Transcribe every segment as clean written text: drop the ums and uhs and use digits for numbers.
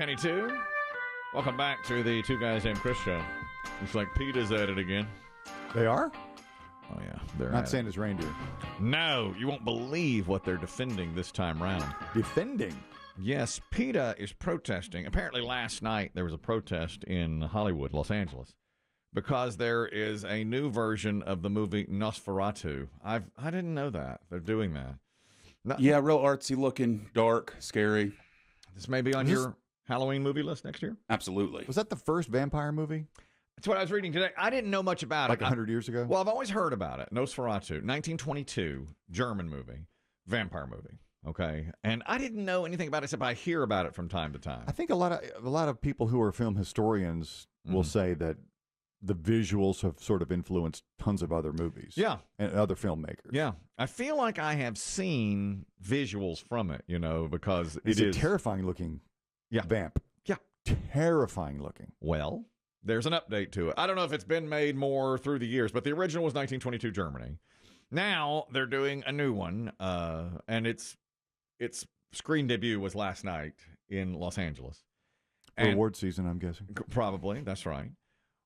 Kenny 2. Welcome back to the Two Guys Named Chris show. Looks like PETA's at it again. They are? Oh, yeah. They're not Santa's reindeer. No, you won't believe what they're defending this time round. Defending? Yes, PETA is protesting. Apparently last night there was a protest in Hollywood, Los Angeles, because there is a new version of the movie Nosferatu. I didn't know that. They're doing that. Yeah, real artsy looking, dark, scary. This may be on your Halloween movie list next year? Absolutely. Was that the first vampire movie? That's what I was reading today. I didn't know much about it. Like 100 years ago? Well, I've always heard about it. Nosferatu, 1922, German movie, vampire movie. Okay, and I didn't know anything about it except I hear about it from time to time. I think a lot of people who are film historians will say that the visuals have sort of influenced tons of other movies. Yeah. And other filmmakers. Yeah. I feel like I have seen visuals from it, because it's a terrifying looking vamp. Yeah. Terrifying looking. Well, there's an update to it. I don't know if it's been made more through the years, but the original was 1922 Germany. Now they're doing a new one, and its screen debut was last night in Los Angeles. For award season, I'm guessing. Probably. That's right.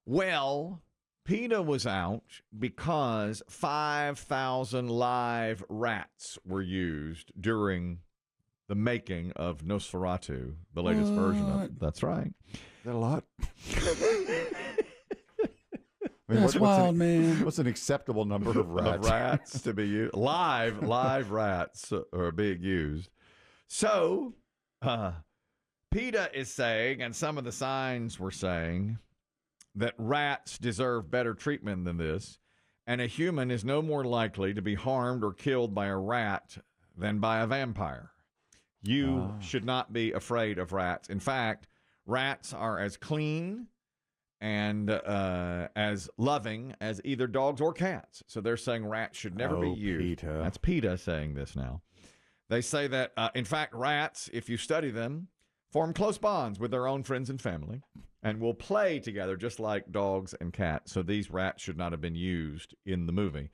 Well, PETA was out because 5,000 live rats were used during the making of Nosferatu, the latest version of it. That's right. Is that a lot? That's wild, man. What's an acceptable number of rats? Of rats to be used. Live rats are being used. So, PETA is saying, and some of the signs were saying, that rats deserve better treatment than this, and a human is no more likely to be harmed or killed by a rat than by a vampire. You should not be afraid of rats. In fact, rats are as clean and as loving as either dogs or cats. So they're saying rats should never be used. PETA. That's PETA saying this now. They say that, in fact, rats, if you study them, form close bonds with their own friends and family and will play together just like dogs and cats. So these rats should not have been used in the movie.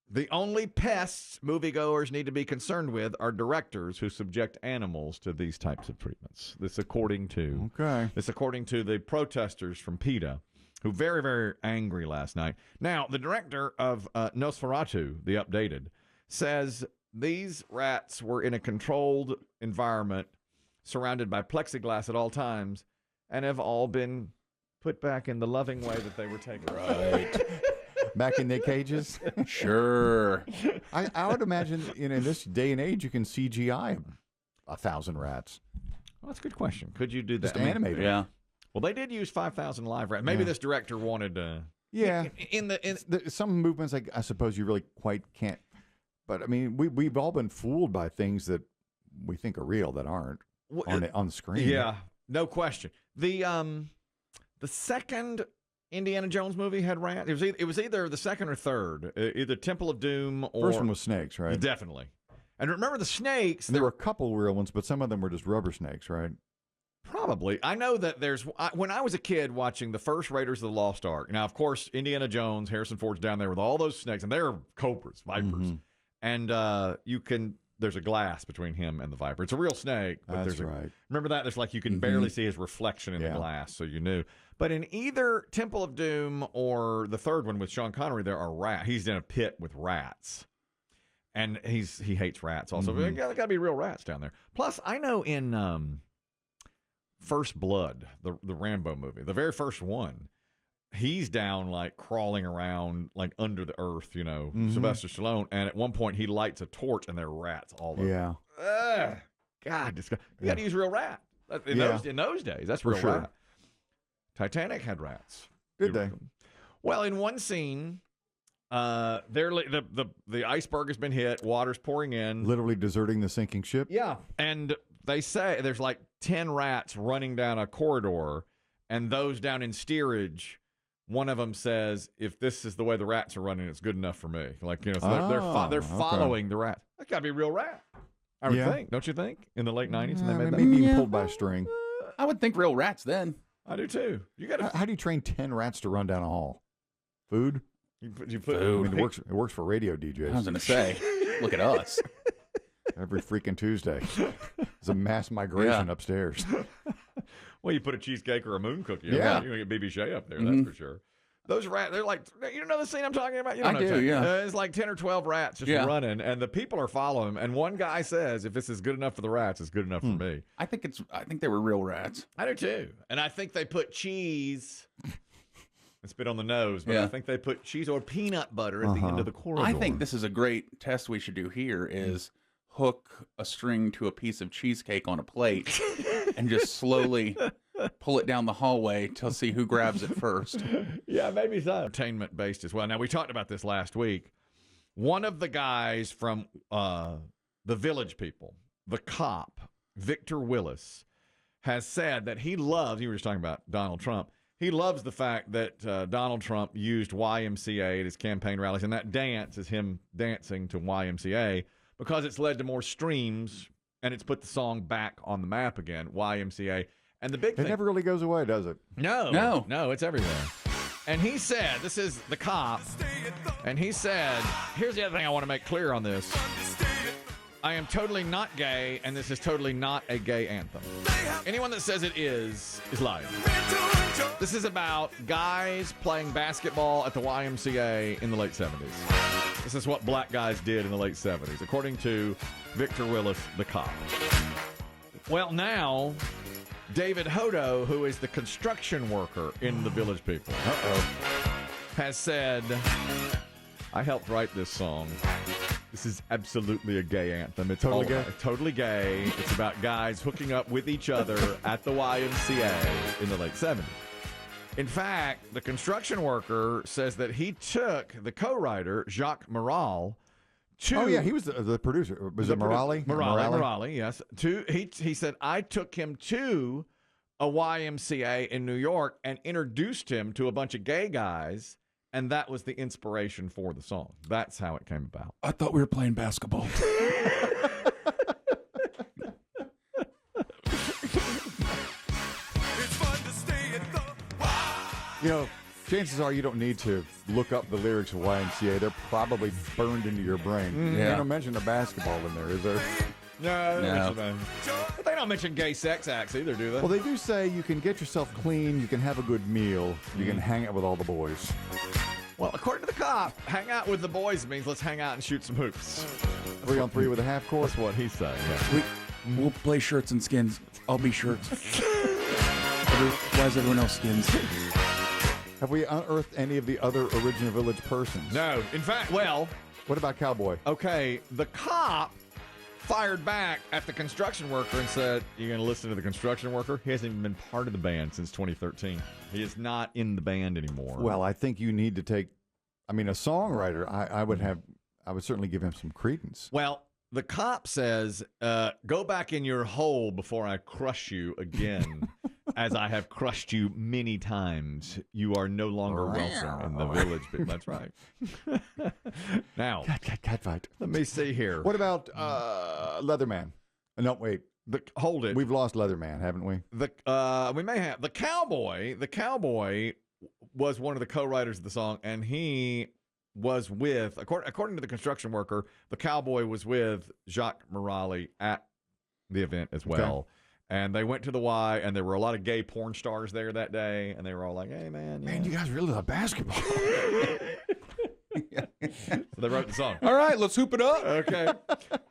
The only pests moviegoers need to be concerned with are directors who subject animals to these types of treatments. This according to the protesters from PETA, who very, very angry last night. Now, the director of Nosferatu, the updated, says these rats were in a controlled environment surrounded by plexiglass at all times and have all been put back in the loving way that they were taken. Right. Back in their cages? Sure. I would imagine in this day and age you can CGI 1,000 rats. Well, that's a good question. Could you do that? Just animate it. Yeah. Well, they did use 5,000 live rats. Maybe this director wanted some movements I suppose you really quite can't. But I mean, we've all been fooled by things that we think are real that aren't on the screen. Yeah, no question. The second Indiana Jones movie had rats. It was either the second or third, either Temple of Doom or first one was snakes, right? Definitely. And remember the snakes. There were a couple real ones, but some of them were just rubber snakes, right? Probably. I know that when I was a kid watching the first Raiders of the Lost Ark. Now, of course, Indiana Jones, Harrison Ford's down there with all those snakes, and they're cobras, vipers, and there's a glass between him and the viper. It's a real snake. But That's right. Remember that? There's you can barely see his reflection in the glass, so you knew. But in either Temple of Doom or the third one with Sean Connery, there are rats. He's in a pit with rats. And he hates rats also. There got to be real rats down there. Plus, I know in First Blood, the Rambo movie, the very first one, he's down crawling around under the earth, Sylvester Stallone. And at one point he lights a torch and there are rats all over. Yeah. God, you got to use real rat. In those days, that's real rat. Titanic had rats. Did they? Well, in one scene, the iceberg has been hit, water's pouring in. Literally deserting the sinking ship? Yeah. And they say there's 10 rats running down a corridor, and those down in steerage, one of them says, if this is the way the rats are running, it's good enough for me. They're following the rats. That got to be a real rat. I would think. Don't you think? In the late 90s, and they made that. Maybe even pulled by a string. I would think real rats then. I do too. How do you train 10 rats to run down a hall? Food? You put Food. I mean, it works for radio DJs. I was going to say, look at us. Every freaking Tuesday. There's a mass migration upstairs. Well, you put a cheesecake or a moon cookie. Yeah. You're going to get BB Shea up there, that's for sure. Those rats, they're like, you know the scene I'm talking about? You don't I know do, yeah. It's like 10 or 12 rats just running, and the people are following them. And one guy says, if this is good enough for the rats, it's good enough for me. I think they were real rats. I do too. And I think they put cheese. It's a bit on the nose, but I think they put cheese or peanut butter at the end of the corridor. I think this is a great test we should do here is hook a string to a piece of cheesecake on a plate and just slowly pull it down the hallway to see who grabs it first. Yeah, maybe so. Entertainment based as well. Now, we talked about this last week. One of the guys from the Village People, the cop, Victor Willis, has said that he loves, you were just talking about Donald Trump, he loves the fact that Donald Trump used YMCA at his campaign rallies, and that dance is him dancing to YMCA because it's led to more streams, and it's put the song back on the map again, YMCA. And the big thing... It never really goes away, does it? No, it's everywhere. And he said, this is the cop, and he said, here's the other thing I want to make clear on this. I am totally not gay, and this is totally not a gay anthem. Anyone that says it is lying. This is about guys playing basketball at the YMCA in the late 70s. This is what black guys did in the late 70s, according to Victor Willis, the cop. Well, now, David Hodo, who is the construction worker in the Village People, has said, I helped write this song. This is absolutely a gay anthem. It's totally gay. Totally gay. It's about guys hooking up with each other at the YMCA in the late 70s. In fact, the construction worker says that he took the co-writer, Jacques Morale, to... Oh, yeah, he was the producer. Was it Morale? Morale, yes. He said, I took him to a YMCA in New York and introduced him to a bunch of gay guys, and that was the inspiration for the song. That's how it came about. I thought we were playing basketball. You know, chances are you don't need to look up the lyrics of YMCA. They're probably burned into your brain. Yeah. You don't mention a basketball in there, is there? No. But they don't mention gay sex acts either, do they? Well, they do say you can get yourself clean, you can have a good meal, you can hang out with all the boys. Well, according to the cop, hang out with the boys means let's hang out and shoot some hoops. 3-on-3 with a half court. That's what he's saying. Yeah. We'll play shirts and skins. I'll be shirts. Why is everyone else skins? Have we unearthed any of the other original Village persons? No. In fact, well... What about Cowboy? Okay, the cop fired back at the construction worker and said, you're going to listen to the construction worker? He hasn't even been part of the band since 2013. He is not in the band anymore. Well, I think you need to take... I mean, a songwriter, I would certainly give him some credence. Well, the cop says, go back in your hole before I crush you again. As I have crushed you many times, you are no longer welcome in the Village. That's right. Now, Cat fight. let me see here. What about Leatherman? No, wait. Hold it. We've lost Leatherman, haven't we? We may have. The cowboy was one of the co-writers of the song, and he was with, according to the construction worker, the cowboy was with Jacques Morale at the event as well. Okay. And they went to the Y, and there were a lot of gay porn stars there that day, and they were all like, hey, man. Man, you guys really love basketball. So they wrote the song. All right, let's hoop it up. Okay.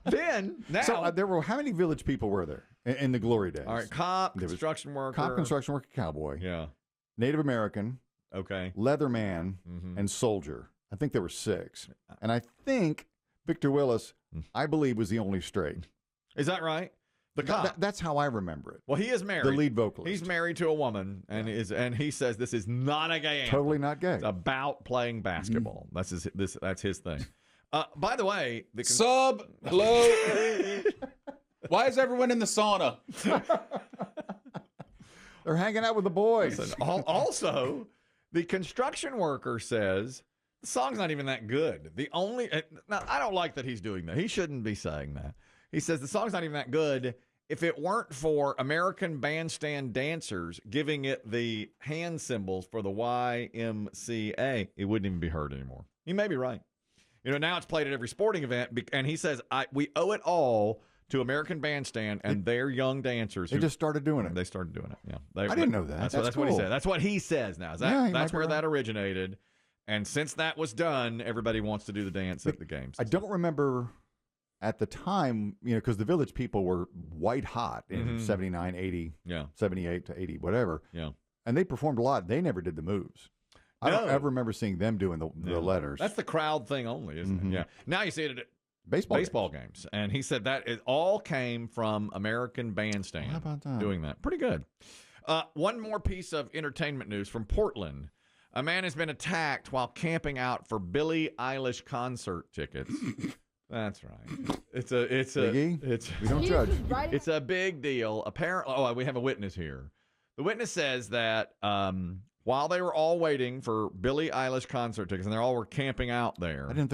Then, now. So there were, how many Village People were there in the glory days? All right, cop, construction worker. Cowboy. Yeah. Native American. Okay. Leatherman, and Soldier. I think there were 6. And I think Victor Willis, I believe, was the only straight. Is that right? The cop. That's how I remember it. Well, he is married. The lead vocalist. He's married to a woman, and he says this is not a gay anthem. Totally not gay. It's about playing basketball. That's his thing. By the way, hello. Why is everyone in the sauna? They're hanging out with the boys. Listen, also, the construction worker says the song's not even that good. Now, I don't like that he's doing that. He shouldn't be saying that. He says the song's not even that good. If it weren't for American Bandstand dancers giving it the hand symbols for the YMCA, it wouldn't even be heard anymore. You may be right. Now it's played at every sporting event, and he says we owe it all to American Bandstand and their young dancers. They just started doing it. They started doing it. Yeah, I didn't know that. That's what he cool. said. That's what he says now. That's where that originated. And since that was done, everybody wants to do the dance at the games. I don't remember at the time, because the Village People were white hot in 79, 80, 78 to 80, whatever. Yeah. And they performed a lot. They never did the moves. I don't ever remember seeing them doing the letters. That's the crowd thing only, isn't it? Yeah. Now you see it at baseball games. And he said that it all came from American Bandstand. How about that? Doing that. Pretty good. One more piece of entertainment news from Portland. A man has been attacked while camping out for Billie Eilish concert tickets. That's right. We don't judge. It's a big deal. Apparently, we have a witness here. The witness says that while they were all waiting for Billie Eilish concert tickets, and they all were camping out there. I didn't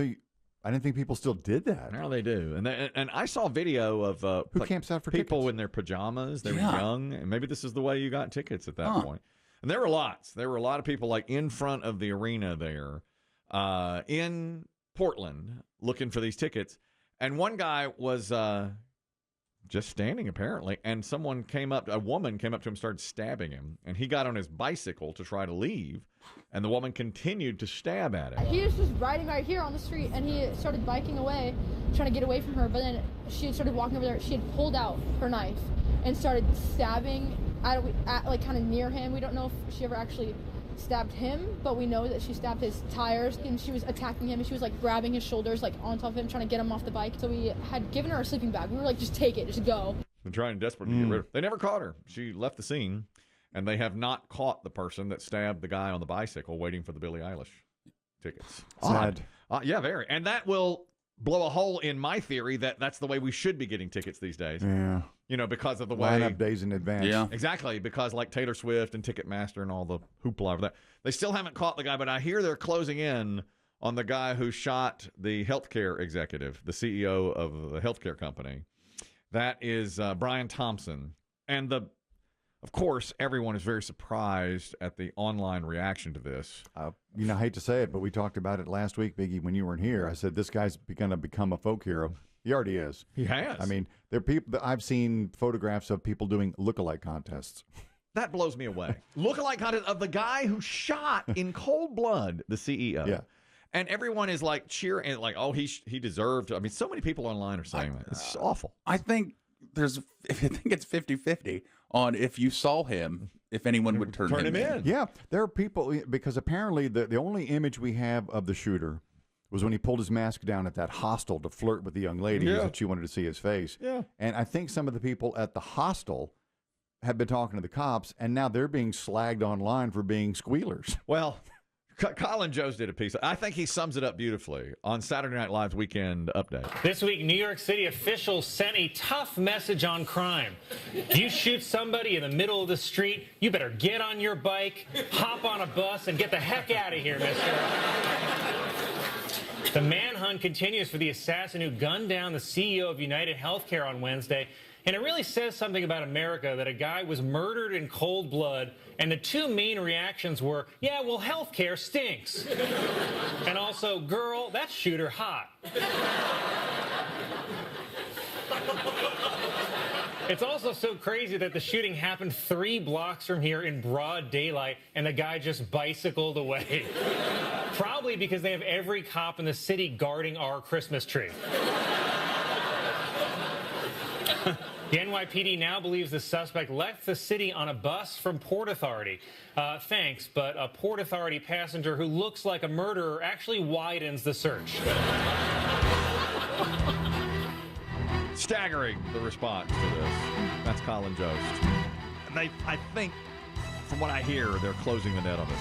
think people still did that. Now they do, and I saw video of who camps out for people tickets? in their pajamas. They were young, and maybe this is the way you got tickets at that point. And there were lots. There were a lot of people like in front of the arena there, in Portland, looking for these tickets. And one guy was just standing apparently, and a woman came up to him and started stabbing him, and he got on his bicycle to try to leave, and the woman continued to stab at him. He was just riding right here on the street, and he started biking away, trying to get away from her, but then she had started walking over there. She had pulled out her knife and started stabbing at like kind of near him. We don't know if she ever actually stabbed him, but we know that she stabbed his tires, and she was attacking him, and she was like grabbing his shoulders like on top of him, trying to get him off the bike. So we had given her a sleeping bag. We were like, just take it, just go. They're trying desperately to get rid of her. They never caught her. She left the scene, and they have not caught the person that stabbed the guy on the bicycle waiting for the Billie Eilish tickets. Sad. Yeah, very. And that will blow a hole in my theory that that's the way we should be getting tickets these days. Yeah. Because of the way. Line up days in advance. Yeah. Exactly, because like Taylor Swift and Ticketmaster and all the hoopla over that. They still haven't caught the guy, but I hear they're closing in on the guy who shot the healthcare executive, the CEO of the healthcare company. That is Brian Thompson. And of course, everyone is very surprised at the online reaction to this. I hate to say it, but we talked about it last week, Biggie, when you weren't here. I said, this guy's going to become a folk hero. He already is. He has. I mean, there are people. I've seen photographs of people doing look-alike contests. That blows me away. Look-alike contest of the guy who shot in cold blood the CEO. Yeah. And everyone is like cheering, like, oh, he deserved to. I mean, so many people online are saying that. It's awful. I think it's 50-50 on if you saw him, if anyone would turn him in. Yeah, there are people, because apparently the only image we have of the shooter was when he pulled his mask down at that hostel to flirt with the young lady that she wanted to see his face. Yeah. And I think some of the people at the hostel have been talking to the cops, and now they're being slagged online for being squealers. Well, Colin Jost did a piece. I think he sums it up beautifully on Saturday Night Live's Weekend Update. This week, New York City officials sent a tough message on crime. If you shoot somebody in the middle of the street, you better get on your bike, hop on a bus, and get the heck out of here, mister. The manhunt continues for the assassin who gunned down the CEO of United Healthcare on Wednesday. And it really says something about America that a guy was murdered in cold blood, and the two main reactions were, yeah, well, healthcare stinks. And also, girl, that shooter hot. It's also so crazy that the shooting happened 3 blocks from here in broad daylight, and the guy just bicycled away. Probably because they have every cop in the city guarding our Christmas tree. The NYPD now believes the suspect left the city on a bus from Port Authority. Thanks, but a Port Authority passenger who looks like a murderer actually widens the search. Staggering, the response to this. That's Colin Jost. And I think, from what I hear, they're closing the net on this.